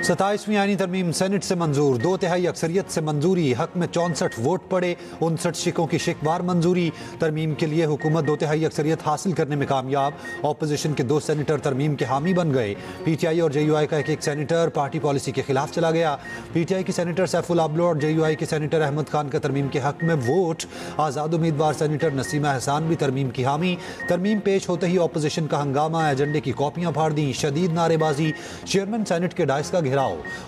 27वीं आईनी तरमीम सेनेट से मंजूर, 2/3 अक्सरियत से मंजूरी, हक में 64 वोट पड़े, 59 शिकों की शिकवार मंजूरी। तरमीम के लिए हुकूमत 2/3 अक्सरियत हासिल करने में कामयाब, ऑपोजिशन के 2 सेनेटर तरमीम के हामी बन गए। PTI और JUI का एक सेनेटर पार्टी पॉलिसी के खिलाफ चला गया। PTI की सेनेटर सैफुल आबलो और JUI के सेनेटर अहमद खान का तरमीम के हक में वोट। आज़ाद उम्मीदवार सेनेटर नसीमा एहसान भी तरमीम की हामी। तरमीम पेश होते ही ऑपोजिशन का हंगामा, एजेंडे की कॉपियां फाड़ दी, शदीद नारेबाजी, चेयरमैन सेनेट के डाइस का घेराव।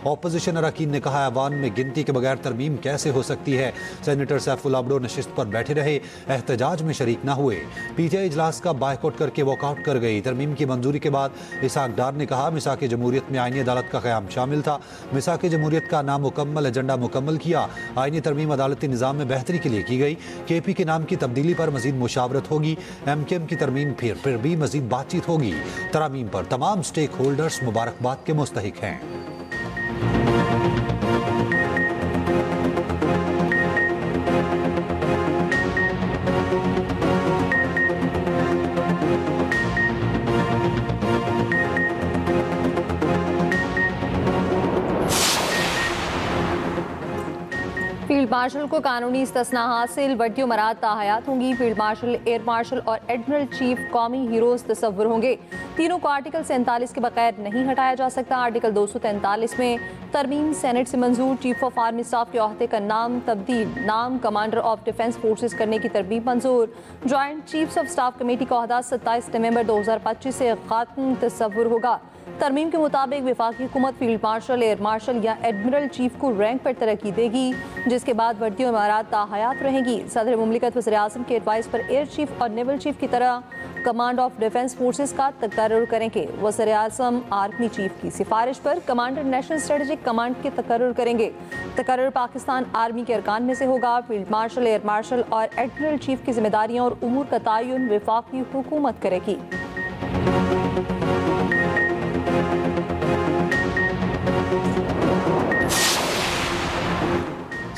ऑपोजिशन अरकान ने कहा ऐवान में गिनती के बगैर तरमीम कैसे हो सकती है। सेनेटर सैफुल आबलो नशिस्त पर बैठे रहे, एहतजाज में शरीक न हुए। PTI इजलास का बायकॉट करके वॉकआउट कर गई। तरमीम की मंजूरी के बाद इसहाक डार ने कहा मिसाक जमहूरियत में आईनी अदालत का क़याम शामिल था। मिसाक जमहूरियत का नामुकम्मल एजेंडा मुकम्मल किया। आईनी तरमीम अदालती निज़ाम में बेहतरी के लिए की गई। KP के नाम की तब्दीली पर मजीद मुशावरत होगी। MKM की तरमीम फिर भी मजीद बातचीत होगी। तरामीम पर तमाम स्टेक होल्डर्स मुबारकबाद के मुस्तहिक हैं। फील्ड मार्शल को कानूनी इस्तिस्ना हासिल, वर्दियों मराद ताहयात होंगी। फील्ड मार्शल, एयर मार्शल और एडमिरल चीफ कौमी हीरोज तस्वुर होंगे। तीनों को आर्टिकल 47 के बगैर नहीं हटाया जा सकता। आर्टिकल 243 में तरमीम सेनेट से मंजूर। चीफ ऑफ आर्मी स्टाफ के ओहदे का नाम तब्दील, नाम कमांडर ऑफ डिफेंस फोर्सेज करने की तरमीम मंजूर। Joint chiefs of staff committee का ओहदा 27 नवंबर 2025 से खात्म तस्वुर होगा। तरमीम के मुताबिक वफाकी हुकूमत फील्ड मार्शल, एयर मार्शल या एडमिरल चीफ को रैंक पर तरक्की देगी, जिसके बाद वर्दियों में मराद ताहयात रहेंगी। सदर मुमलिकत वज़ीर आज़म के एडवाइस पर एयर चीफ और नेवल चीफ की तरह कमांड ऑफ डिफेंस फोर्सेज का तकर्रुर करेंगे। वज़ीर आज़म आर्मी चीफ की सिफारिश पर कमांडर नेशनल स्ट्रेटेजिक कमांड के तकर्रुर करेंगे। तकर्रुर पाकिस्तान आर्मी के अरकान में से होगा। फील्ड मार्शल, एयर मार्शल और एडमिरल चीफ की जिम्मेदारियाँ और उमूर का तयन वफाकी हुकूमत करेगी।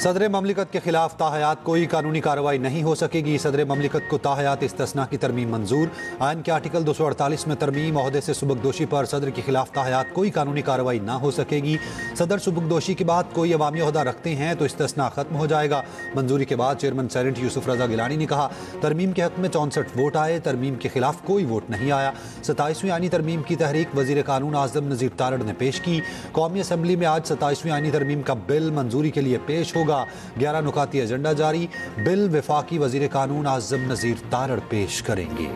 सदर ममलिकत के खिलाफ ताहयात कोई कानूनी कार्रवाई नहीं हो सकेगी। सदर ममलिकत को ताहयात इस्तिस्ना की तरमीम मंजूर। आइन के आर्टिकल 248 में तरमीम, ओहदे से सुबकदोशी पर सदर के खिलाफ ताहयात कोई कानूनी कार्रवाई ना हो सकेगी। सदर सुबकदोशी के बाद कोई अवामी ओहदा रखते हैं तो इस्तिस्ना खत्म हो जाएगा। मंजूरी के बाद चेयरमैन सेनेट यूसुफ रजा गिलानी ने कहा तरमीम के हक में 64 वोट आए, तरमीम के खिलाफ कोई वोट नहीं आया। 27वीं आईनी तरमीम की तहरीक वजीर कानून आज़म नज़ीर तारड़ ने पेश की। कौमी असम्बली में आज 27वीं आईनी तरमीम का बिल मंजूरी के लिए पेश होगा। 11 नुकाती एजेंडा जारी। बिल वफाकी वजीर कानून आज़म नज़ीर तारड़ पेश करेंगे।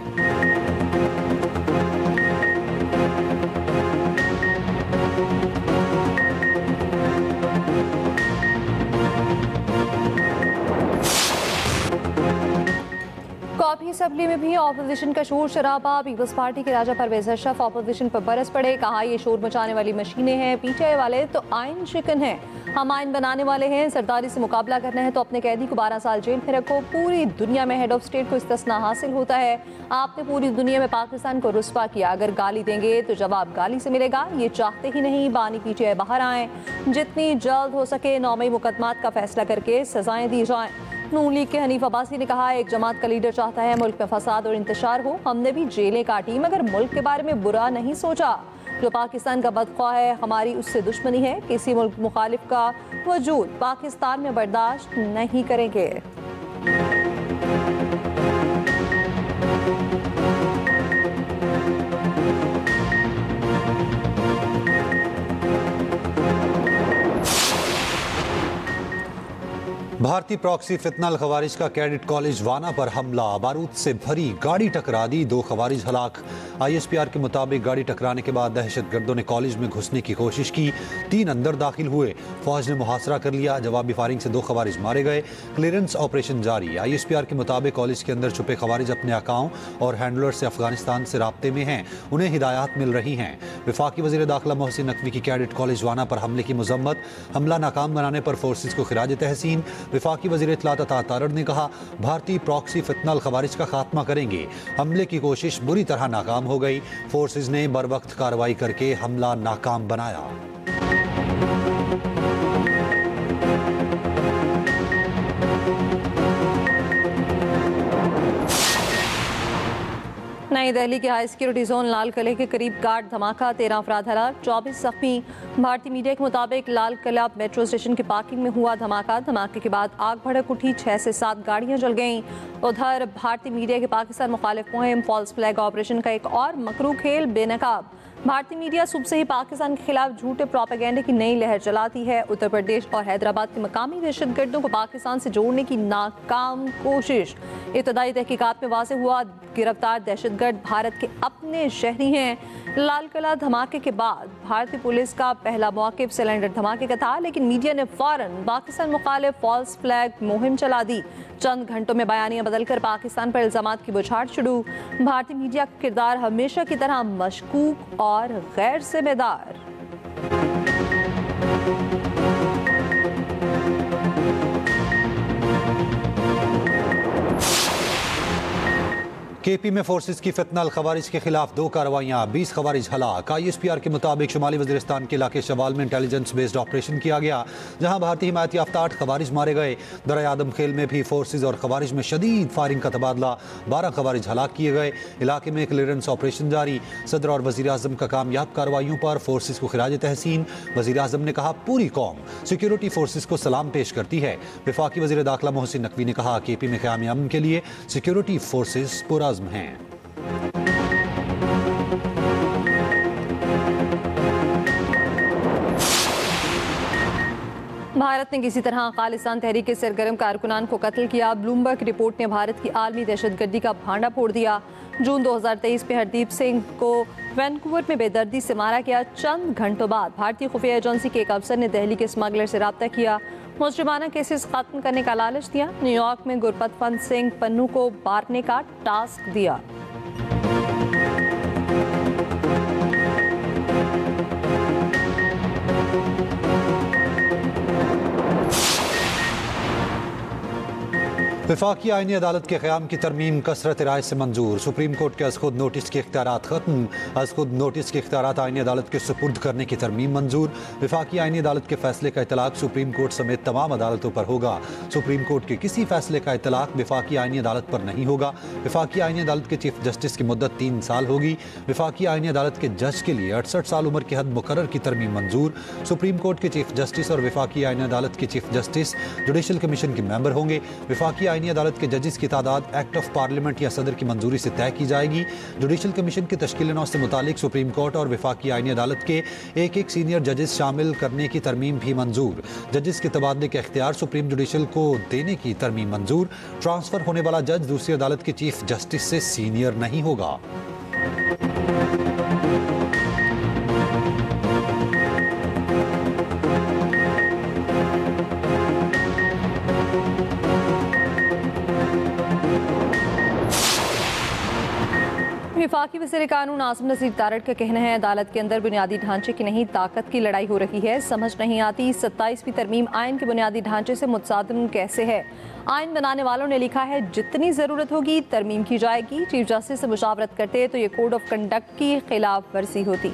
कौमी असम्बली में भी ऑपोजिशन का शोर शराबा। पीपल्स पार्टी के राजा परवेज अशरफ ऑपोजिशन पर बरस पड़े। कहा ये शोर मचाने वाली मशीनें हैं। PTI वाले तो आइन शिकन हैं, हम आइन बनाने वाले हैं। सरदारी से मुकाबला करना है तो अपने कैदी को 12 साल जेल में रखो। पूरी दुनिया में हेड ऑफ स्टेट को इस्तिस्ना हासिल होता है। आपने पूरी दुनिया में पाकिस्तान को रुस्वा किया। अगर गाली देंगे तो जवाब गाली से मिलेगा। ये चाहते ही नहीं बानी PTI बाहर आए। जितनी जल्द हो सके 9 मई मुकदमात का फैसला करके सजाएं दी जाएं। नून लीग के हनीफ अब्बासी ने कहा एक जमात का लीडर चाहता है मुल्क में फसाद और इंतशार हो। हमने भी जेलें काटी मगर मुल्क के बारे में बुरा नहीं सोचा। जो पाकिस्तान का बदख्वाह है हमारी उससे दुश्मनी है। किसी मुल्क मुखालिफ का वजूद पाकिस्तान में बर्दाश्त नहीं करेंगे। भारतीय प्रॉक्सी फितनल खवारिज का कैडेट कॉलेज वाना पर हमला, बारूद से भरी गाड़ी टकरा दी, 2 खवारिज हलाक। ISPR के मुताबिक गाड़ी टकराने के बाद दहशतगर्दों ने कॉलेज में घुसने की कोशिश की, 3 अंदर दाखिल हुए। फौज ने मुहासरा कर लिया। जवाबी फायरिंग से 2 खवारिज मारे गए। क्लियरेंस ऑपरेशन जारी। ISPR के मुताबिक कॉलेज के अंदर छुपे खवारिज अपने आकाओं और हैंडलर से अफगानिस्तान से राब्ते में हैं, उन्हें हिदायत मिल रही हैं। वफाकी वज़ीर दाखिला मोहसिन नकवी की कैडेट कॉलेज वाना पर हमले की मजम्मत, हमला नाकाम बनाने पर फोर्सेज को खिराज तहसीन। वफाकी वज़ीर इत्तलात अता तारड़ ने कहा भारतीय प्रॉक्सी फितनल खवारिज का खात्मा करेंगे। हमले की कोशिश बुरी तरह नाकाम हो गई। फोर्सेज ने बर वक्त कार्रवाई करके हमला नाकाम बनाया। नई दिल्ली के हाई सिक्योरिटी जोन लाल किले के करीब कार धमाका, 13 अफराद हलाक, 24 जख्मी। भारतीय मीडिया के मुताबिक लाल किला मेट्रो स्टेशन की पार्किंग में हुआ धमाका। धमाके के बाद आग भड़क उठी, 6 से 7 गाड़ियां जल गईं। उधर भारतीय मीडिया के पाकिस्तान मुखालिफ मुहिम फॉल्स फ्लैग ऑपरेशन का एक और मकरू खेल बेनकाब। भारतीय मीडिया सुबह से ही पाकिस्तान के खिलाफ झूठे प्रोपेगेंडे की नई लहर चलाती है। उत्तर प्रदेश और हैदराबाद के मकामी दहशतगर्दों को पाकिस्तान से जोड़ने की नाकाम कोशिश। इब्तदाई तहकीकात में वाज़ेह हुआ गिरफ्तार दहशतगर्द भारत के अपने शहरी हैं। लाल किला धमाके के बाद भारतीय पुलिस का पहला मौक़िफ़ सिलेंडर धमाके का था, लेकिन मीडिया ने फौरन पाकिस्तान मुखालिफ फॉल्स फ्लैग मुहिम चला दी। चंद घंटों में बयानियां बदलकर पाकिस्तान पर इल्जामात की बौछार शुरू। भारतीय मीडिया का किरदार हमेशा की तरह मशकूक और गैर जिम्मेदार। केपी में फोर्सेस की फितनल खवारिज के खिलाफ 2 कार्रवाइयाँ, 20 खवारिज हलाक। ISPR के मुताबिक शुमाली वज़ीरिस्तान के इलाके शवाल में इंटेलिजेंस बेस्ड ऑपरेशन किया गया, जहाँ भारतीय हिमायत याफ्ता 8 खवारिज मारे गए। दर आदम खेल में भी फोर्सेस और खवारिज में शदीद फायरिंग का तबादला, 12 खवारिज हलाक किए गए। इलाके में क्लियरेंस ऑपरेशन जारी। सदर और वज़ीर आज़म का कामयाब कार्रवाइयों पर फोर्सेस को खिराज तहसीन। वज़ीर आज़म ने कहा, पूरी कौम सिक्योरिटी फोर्सेस को सलाम पेश करती है। वफाकी वज़ीर दाखिला मोहसिन नकवी ने कहा, केपी में क़याम अमन के लिए सिक्योरिटी फोर्सेस पुरअज़्म हैं। भारत ने किसी तरह खालिस्तान तहरीक के सरगर्म कारकुनान को कत्ल किया। ब्लूमबर्ग रिपोर्ट ने भारत की आलमी दहशतगर्दी का भांडा फोड़ दिया। जून 2023 में हरदीप सिंह को वैनकूवर में बेदर्दी से मारा गया। चंद घंटों बाद भारतीय खुफिया एजेंसी के एक अफसर ने दिल्ली के स्मगलर से रब्ता किया, मुजरिमाना केसेस खत्म करने का लालच दिया। न्यूयॉर्क में गुरपतवंत सिंह पन्नू को मारने का टास्क दिया। वफाकी आईनी अदालत के क़याम की तरमीम कसरत राय से मंजूर। सुप्रीम कोर्ट के अज़ खुद नोटिस के इख्तियारात खत्म। अज़ खुद नोटिस के इख्तियारात आईनी अदालत के सुपुर्द करने की तरमीम मंजूर। वफाकी आईनी अदालत के फैसले का इतलाक़ सुप्रीम कोर्ट समेत तमाम अदालतों पर होगा। सुप्रीम कोर्ट के किसी फैसले का इतलाक़ वफाकी आईनी अदालत पर नहीं होगा। वफाकी आईनी अदालत के चीफ जस्टिस की मुद्दत 3 साल होगी। वफाकी आईनी अदालत के जज के लिए 68 साल उम्र की हद मुकर्रर की तरमीम मंजूर। सुप्रीम कोर्ट के चीफ जस्टिस और वफाकी आईनी अदालत के चीफ जस्टिस जुडिशल कमीशन के मेंबर होंगे। वफाकी आईनी अदालत के जजेस की तादाद एक्ट ऑफ पार्लियामेंट या सदर की मंजूरी से तय की जाएगी। जुडिशल कमीशन की तश्कील नौ से मुतालिक सुप्रीम कोर्ट और वफाकी आईनी अदालत के एक सीनियर जजेस शामिल करने की तरमीम भी मंजूर। जजेस के तबादले के इख्तियार सुप्रीम जुडिशल को देने की तरमीम मंजूर। ट्रांसफर होने वाला जज दूसरी अदालत के चीफ जस्टिस से सीनियर नहीं होगा। वफाकी वज़ीर कानून आज़म नज़ीर तारड़ का कहना है, अदालत के अंदर बुनियादी ढांचे की नहीं ताकत की लड़ाई हो रही है। समझ नहीं आती 27वीं तरमीम आइन के बुनियादी ढांचे से मुतसादिम कैसे है। आइन बनाने वालों ने लिखा है जितनी ज़रूरत होगी तरमीम की जाएगी। चीफ जस्टिस से मुशावरत करते तो ये कोड ऑफ कंडक्ट की खिलाफ वर्जी होती।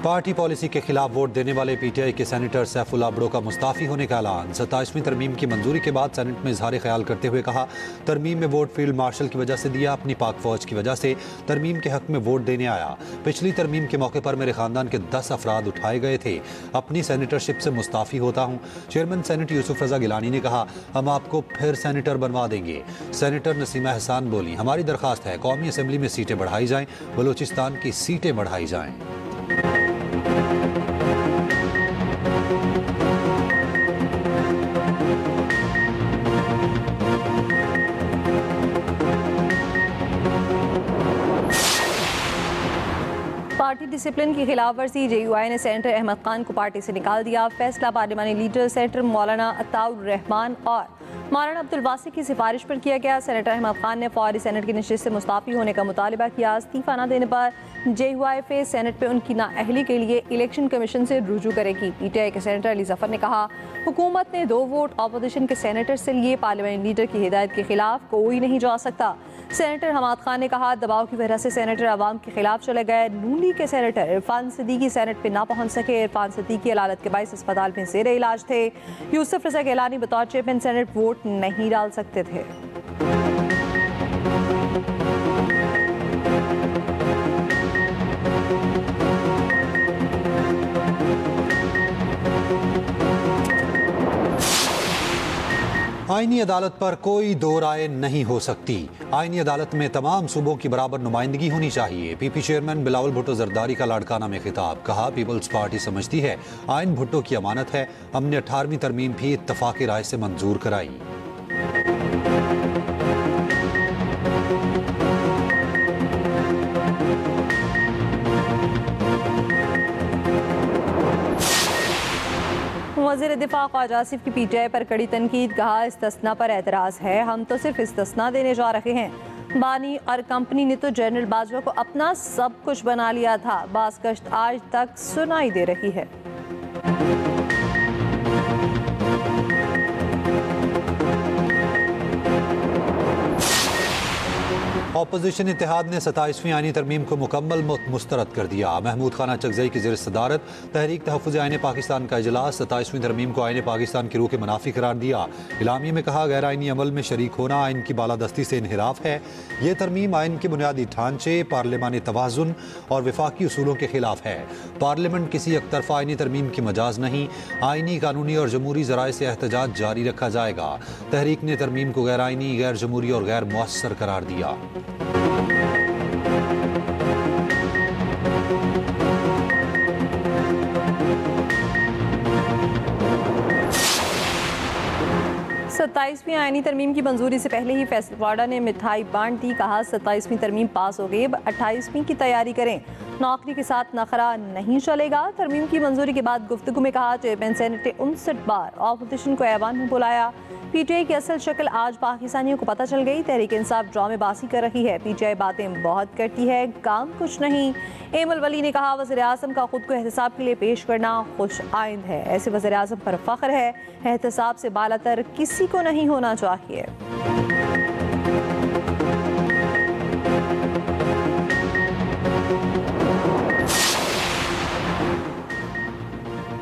पार्टी पॉलिसी के खिलाफ वोट देने वाले PTI के सेनेटर सैफुल्लाह अब्दो का मुस्ताफ़ी होने का ऐलान। 27वीं तरमीम की मंजूरी के बाद सेनेट में इजहार ख्याल करते हुए कहा, तरमीम में वोट फील्ड मार्शल की वजह से दिया, अपनी पाक फौज की वजह से तरमीम के हक में वोट देने आया। पिछली तरमीम के मौके पर मेरे खानदान के 10 अफराद उठाए गए थे। अपनी सेनेटरशिप से मुस्ताफ़ी होता हूँ। चेयरमैन सेनेट यूसुफ रजा गिलानी ने कहा, हम आपको फिर सेनेटर बनवा देंगे। सेनेटर नसीमा एहसान बोली, हमारी दरख्वास्त है कौमी असम्बली में सीटें बढ़ाई जाएँ, बलूचिस्तान की सीटें बढ़ाई जाएँ। पार्टी डिसिप्लिन की खिलाफ वर्जी, JUI ने सेनेटर अहमद खान को पार्टी से निकाल दिया। फैसला पार्लिमानी लीडर सेनेटर मौलाना अताउर रहमान और मौलाना अब्दुल वासी की सिफारिश पर किया गया। सेनेटर अहमद खान ने फौरी सेनेट की नशिस्त से मुस्ताफ़ी होने का मुतालबा किया। इस्तीफ़ा न देने पर JUI सेनेट पे उनकी नाअहली के लिए इलेक्शन कमीशन से रुजू करेगी। PTI के सेनेटर अली जफर ने कहा, हुकूमत ने 2 वोट अपोजिशन के सेनेटर से लिए, पार्लियामेंट लीडर की हिदायत के खिलाफ कोई नहीं जा सकता। सेनेटर हमाद खान ने कहा, दबाव की वजह से सेनेटर अवाम के खिलाफ चले गए। नून लीग के सेनेटर इरफान सिद्दीकी सेनेट पे ना पहुंच सके। इरफान सिद्दीकी हालत के बायस अस्पताल में जेर इलाज थे। यूसुफ रजा गिलानी बतौर चेयरमैन सेनेट वोट नहीं डाल सकते थे। आईनी अदालत पर कोई दो राय नहीं हो सकती। आईनी अदालत में तमाम सूबों की बराबर नुमाइंदगी होनी चाहिए। पीपी चेयरमैन बिलावल भुट्टो जरदारी का लाड़काना में खिताब। कहा, पीपल्स पार्टी समझती है आइन भुट्टो की अमानत है। हमने 18वीं तरमीम भी इत्तफाक़ी राय से मंजूर कराई। वज़ीर दिफा ख्वाजा आसिफ की पीटीआई पर कड़ी तनकीद। कहा, इस्तिस्ना पर एतराज़ है, हम तो सिर्फ इस्तिस्ना देने जा रहे हैं। बानी और कंपनी ने तो जनरल बाजवा को अपना सब कुछ बना लिया था। बाज़गश्त आज तक सुनाई दे रही है। ऑपोजिशन इत्तेहाद ने 27वीं आईनी तरमीम को मुकम्मल मुस्तरद कर दिया। महमूद खान चकजई की ज़ेर सदारत तहरीक तहफ़्फ़ुज़ आईन पाकिस्तान का इजलास 27वीं तरमीम को आईन पाकिस्तान की रूह के मुनाफी करार दिया। इलामी में कहा, गैर आईनी अमल में शरीक होना आइन की बालादस्ती से इनहिराफ है। ये तरमीम आइन के बुनियादी ढांचे, पार्लिमानी तवाज़ुन और वफाकी उसूलों के खिलाफ है। पार्लियामेंट किसी एकतरफा आईनी तरमीम की मजाज नहीं। आईनी, कानूनी और जमहूरी ज़राए से एहतजाज जारी रखा जाएगा। तहरीक ने तरमीम को गैर आईनी, गैर जमहूरी और गैर मुअस्सर करार दिया। सत्ताईसवीं आईनी तरमीम की मंजूरी से पहले ही फैसलवाड़ा ने मिठाई बांट दी। कहा, 27वीं तरमीम पास हो गई, अब 28वीं की तैयारी करें। नौकरी के साथ नखरा नहीं चलेगा। तरमीम की मंजूरी के बाद गुफ्तगू में कहा, चेयरमैन सेनेट ने 59 बार ऑपोजिशन को ऐवान में बुलाया। पीटीआई की असल शक्ल आज पाकिस्तानियों को पता चल गई। तहरीक इंसाफ ड्रामेबाजी कर रही है। पीटीआई बातें बहुत करती है, काम कुछ नहीं। एमल वली ने कहा, वज़ीर आज़म का खुद को एहतसाब के लिए पेश करना खुश आइंद है। ऐसे वज़ीर आज़म पर फख्र है। एहतसाब से बालातर किसी को नहीं होना चाहिए।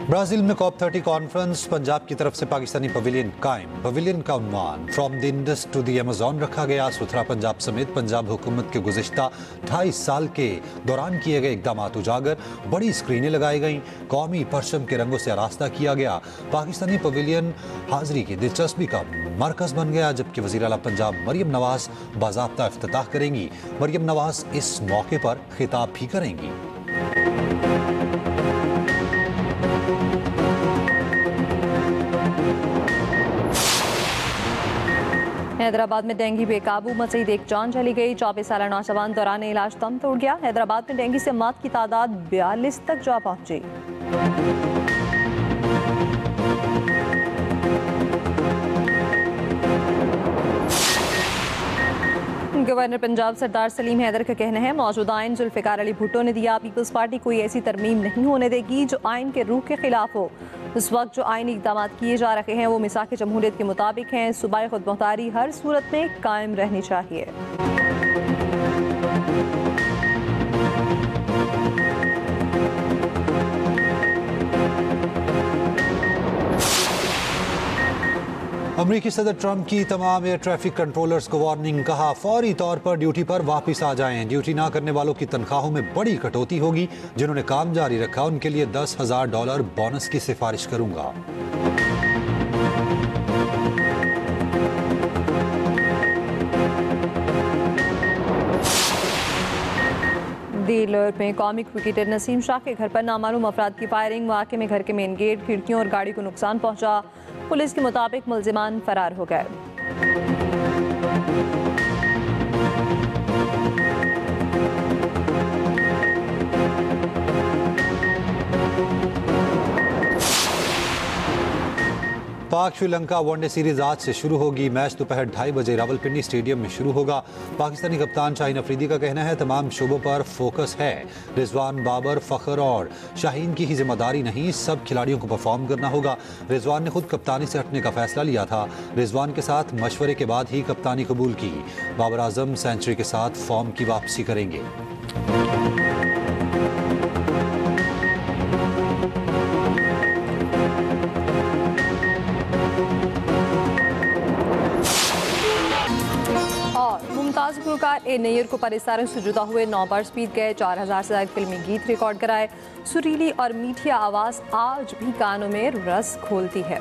ब्राज़ील में COP30 कॉन्फ्रेंस। पंजाब की तरफ से पाकिस्तानी पवेलियन कायम। पवेलियन का उन्वान from the Indus to the Amazon रखा गया। सुथरा पंजाब समेत पंजाब हुकूमत के गुज़िश्ता 2.5 साल के दौरान किए गए इक़दाम उजागर। बड़ी स्क्रीनें लगाई गईं। कौमी परचम के रंगों से आरास्ता किया गया। पाकिस्तानी पवेलियन हाज़री की दिलचस्पी का मरकज़ बन गया, जबकि वज़ीर आला पंजाब मरियम नवाज़ बाज़ाब्ता इफ्तिताह करेंगी। मरियम नवाज़ इस मौके पर खिताब भी करेंगी। हैदराबाद में डेंगू बेकाबू, मजीद एक जान चली गई। 24 साल नौजवान दौरान इलाज दम तोड़ गया। हैदराबाद में डेंगू से मौत की तादाद 42 तक जा पहुंची। गवर्नर पंजाब सरदार सलीम हैदर का कहना है, मौजूदा आइन जुल्फ़िकार अली भुट्टो ने दिया। पीपल्स पार्टी कोई ऐसी तरमीम नहीं होने देगी जो आइन के रूह के खिलाफ हो। इस वक्त जो आइनी इक़दाम किए जा रहे हैं वो मिसाक़ जमहूरियत के मुताबिक हैं। सूबाई खुदमुख्तारी हर सूरत में कायम रहनी चाहिए। अमरीकी सदर ट्रंप की तमाम एयर ट्रैफिक कंट्रोलर्स को वार्निंग। कहा, फौरी तौर पर ड्यूटी पर वापस आ जाएं। ड्यूटी ना करने वालों की तनख्वाहों में बड़ी कटौती होगी। जिन्होंने काम जारी रखा उनके लिए $10,000 बोनस की सिफारिश करूंगा। डीलर में कौमी क्रिकेटर नसीम शाह के घर पर नामालूम अफराद की फायरिंग। वाक़े में घर के मेन गेट, खिड़कियों और गाड़ी को नुकसान पहुंचा। पुलिस के मुताबिक मुल्जिमान फरार हो गए। पाक श्रीलंका वनडे सीरीज आज से शुरू होगी। मैच दोपहर 2:30 बजे रावलपिंडी स्टेडियम में शुरू होगा। पाकिस्तानी कप्तान शाहीन अफरीदी का कहना है तमाम शोबों पर फोकस है। रिजवान, बाबर, फखर और शाहीन की ही जिम्मेदारी नहीं, सब खिलाड़ियों को परफॉर्म करना होगा। रिजवान ने खुद कप्तानी से हटने का फैसला लिया था। रिजवान के साथ मशवरे के बाद ही कप्तानी कबूल की। बाबर आजम सेंचुरी के साथ फॉर्म की वापसी करेंगे। मुमताज गुलकार ए नैयर को परिसारों से जुदा हुए 9 बरस बीत गए। 4000 से ज्यादा फिल्मी गीत रिकॉर्ड कराए। सुरीली और मीठी आवाज़ आज भी कानों में रस घोलती है।